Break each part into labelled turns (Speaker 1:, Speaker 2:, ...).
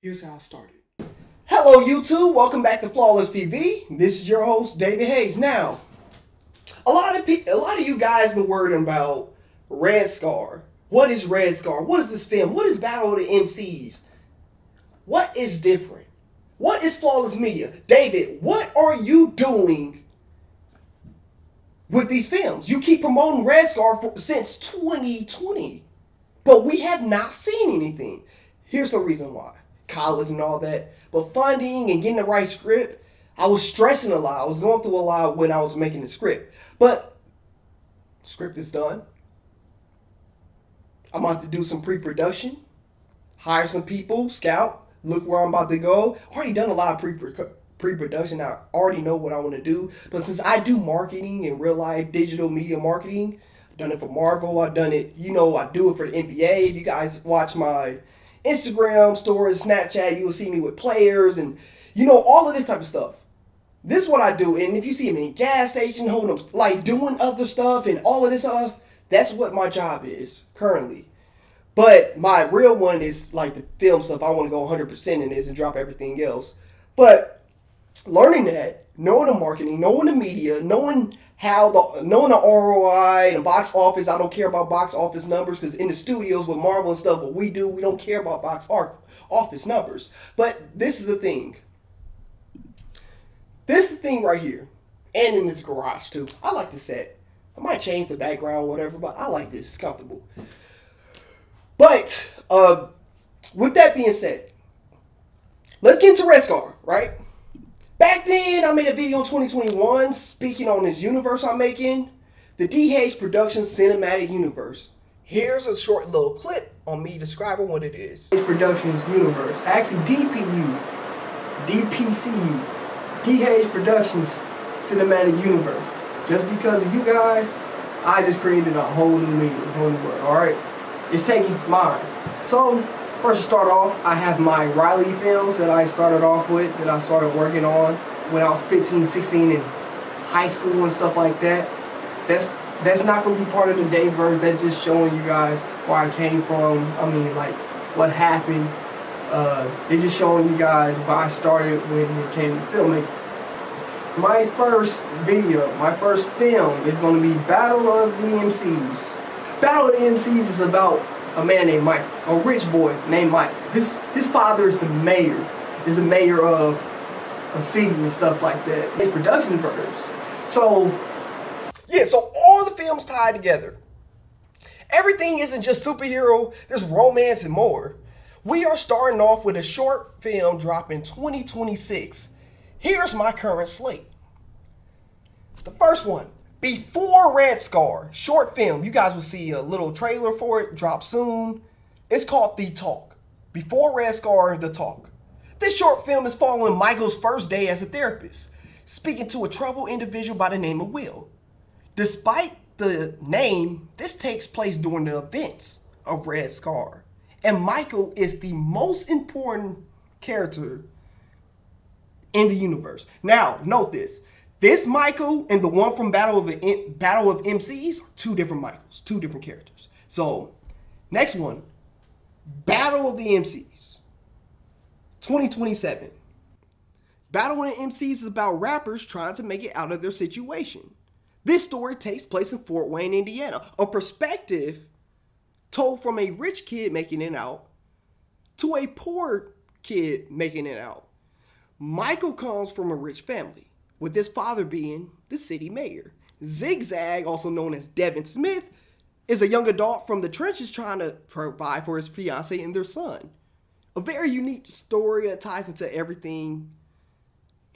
Speaker 1: Here's how I started. Hello YouTube, welcome back to Flawless TV. This is your host, DHayes. Now, a lot of you guys been worried about Redscar. What is Redscar? What is this film? What is Battle of the MCs? What is different? What is Flawless Media? David, what are you doing with these films? You keep promoting Redscar since 2020, but we have not seen anything. Here's the reason why. College and all that, but funding and getting the right script, I was stressing a lot. I was going through a lot when I was making the script, but script is done. I'm about to do some pre-production, hire some people, scout, look where I'm about to go. Already done a lot of pre-production. I already know what I want to do, but since I do marketing in real life, digital media marketing, I've done it for Marvel, I've done it, I do it for the NBA. If you guys watch my Instagram stories, Snapchat, you will see me with players and, all of this type of stuff. This is what I do. And if you see me in a gas station, doing other stuff and all of this stuff, that's what my job is currently. But my real one is like the film stuff. I want to go 100% in this and drop everything else. But learning that, knowing the marketing, knowing the media, knowing the ROI and the box office. I don't care about box office numbers because in the studios with Marvel and stuff, what we do, we don't care about box office numbers. But this is the thing. This is the thing right here. And in this garage too. I like this set. I might change the background, whatever, but I like this. It's comfortable. But with that being said, let's get into Redscar, right? Back then, I made a video in 2021 speaking on this universe I'm making, the DHayes Productions Cinematic Universe. Here's a short little clip on me describing what it is. DHayes Productions Universe, actually Dpcu, DHayes Productions Cinematic Universe. Just because of you guys, I just created a whole new medium, a whole new world, alright? It's taking mine. So, first to start off, I have my Riley films that I started off with, that I started working on when I was 15, 16 in high school and stuff like that. That's not going to be part of the Dayverse. That's just showing you guys where I came from. What happened. It's just showing you guys where I started when it came to filmmaking. My first video, my first film is going to be Battle of the MCs. Battle of the MCs is about a man named Mike, a rich boy named Mike. His father is the mayor of a city and stuff like that. His production verse. So all the films tied together. Everything isn't just superhero, there's romance and more. We are starting off with a short film dropping 2026. Here's my current slate. The first one, Before Redscar, short film. You guys will see a little trailer for it, drop soon. It's called The Talk. Before Redscar, The Talk. This short film is following Michael's first day as a therapist, speaking to a troubled individual by the name of Will. Despite the name, this takes place during the events of Redscar, and Michael is the most important character in the universe. Now, note this. This Michael and the one from Battle of MCs are two different Michaels, two different characters. So, next one, Battle of the MCs, 2027. Battle of the MCs is about rappers trying to make it out of their situation. This story takes place in Fort Wayne, Indiana, a perspective told from a rich kid making it out to a poor kid making it out. Michael comes from a rich family, with his father being the city mayor. Zigzag, also known as Devin Smith, is a young adult from the trenches trying to provide for his fiancée and their son. A very unique story that ties into everything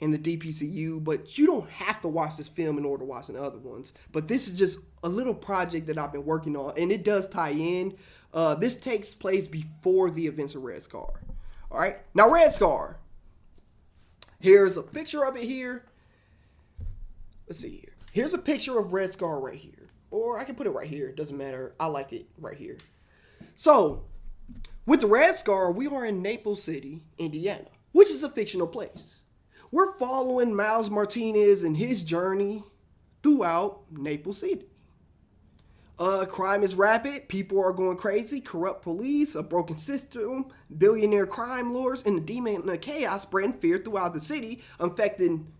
Speaker 1: in the DPCU, but you don't have to watch this film in order to watch the other ones. But this is just a little project that I've been working on, and it does tie in. This takes place before the events of Redscar. All right, now Redscar. Here's a picture of it here. Let's see here. Here's a picture of Redscar right here. Or I can put it right here. It doesn't matter. I like it right here. So, with Redscar, we are in Naples City, Indiana, which is a fictional place. We're following Miles Martinez and his journey throughout Naples City. Crime is rapid. People are going crazy. Corrupt police, a broken system, billionaire crime lords, and the demon of chaos spreading fear throughout the city, affecting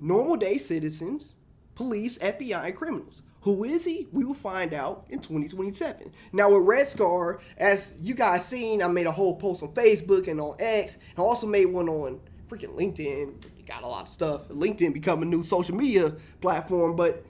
Speaker 1: normal day citizens, police, FBI, and criminals. Who is he? We will find out in 2027. Now with Redscar, as you guys seen, I made a whole post on Facebook and on X, and I also made one on freaking LinkedIn. Got a lot of stuff. LinkedIn become a new social media platform, but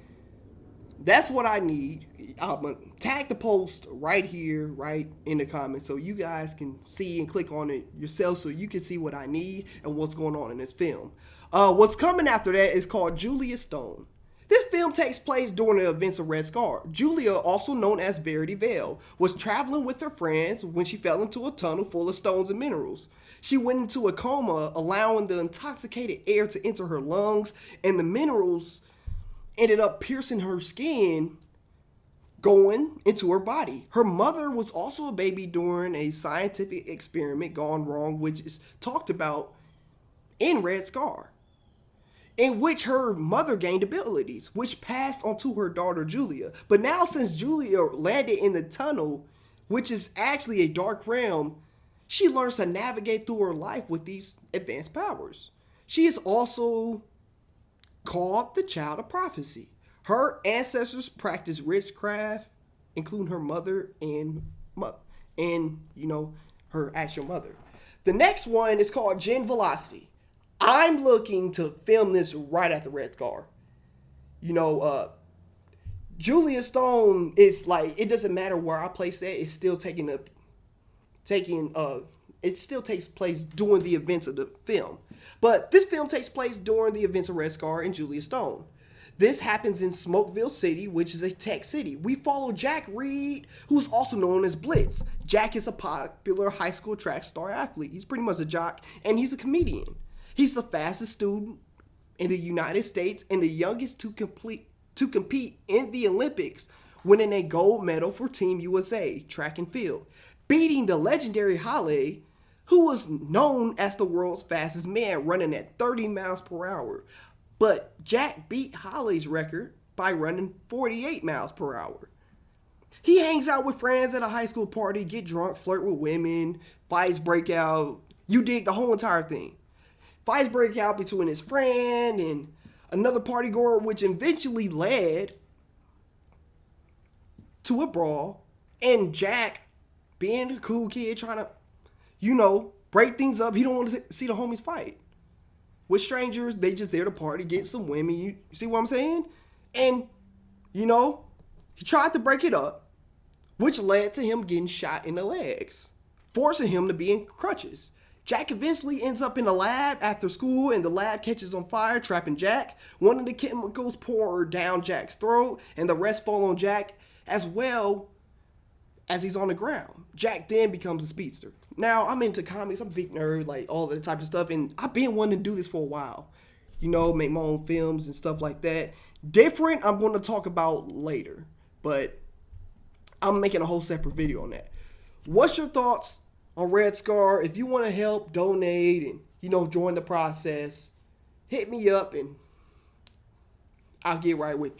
Speaker 1: that's what I need. I'm gonna tag the post right here, right in the comments, so you guys can see and click on it yourself, so you can see what I need and what's going on in this film. What's coming after that is called Julia Stone. This film takes place during the events of Redscar. Julia, also known as Verity Vale, was traveling with her friends when she fell into a tunnel full of stones and minerals. She went into a coma, allowing the intoxicated air to enter her lungs, and the minerals ended up piercing her skin, going into her body. Her mother was also a baby during a scientific experiment gone wrong, which is talked about in Redscar, in which her mother gained abilities, which passed on to her daughter Julia. But now, since Julia landed in the tunnel, which is actually a dark realm, she learns to navigate through her life with these advanced powers. She is also called the Child of Prophecy. Her ancestors practiced witchcraft, including her mother and her actual mother. The next one is called Gen Velocity. I'm looking to film this right after Redscar. Julia Stone is like, it doesn't matter where I place that, it's still it still takes place during the events of the film. But this film takes place during the events of Redscar and Julia Stone. This happens in Smokeville City, which is a tech city. We follow Jack Reed, who's also known as Blitz. Jack is a popular high school track star athlete. He's pretty much a jock, and he's a comedian. He's the fastest student in the United States and the youngest to compete in the Olympics, winning a gold medal for Team USA track and field, beating the legendary Halle, who was known as the world's fastest man, running at 30 miles per hour. But Jack beat Halle's record by running 48 miles per hour. He hangs out with friends at a high school party, get drunk, flirt with women, fights break out. You dig the whole entire thing. Fights break out between his friend and another party goer, which eventually led to a brawl. And Jack, being a cool kid, trying to, break things up. He don't want to see the homies fight. With strangers, they just there to party, get some women. You see what I'm saying? And, he tried to break it up, which led to him getting shot in the legs, forcing him to be in crutches. Jack eventually ends up in the lab after school, and the lab catches on fire, trapping Jack. One of the chemicals pour down Jack's throat, and the rest fall on Jack as well as he's on the ground. Jack then becomes a speedster. Now, I'm into comics. I'm a big nerd, like all that type of stuff, and I've been wanting to do this for a while. Make my own films and stuff like that. Different, I'm going to talk about later, but I'm making a whole separate video on that. What's your thoughts on Redscar? If you want to help, donate, and join the process, hit me up and I'll get right with you.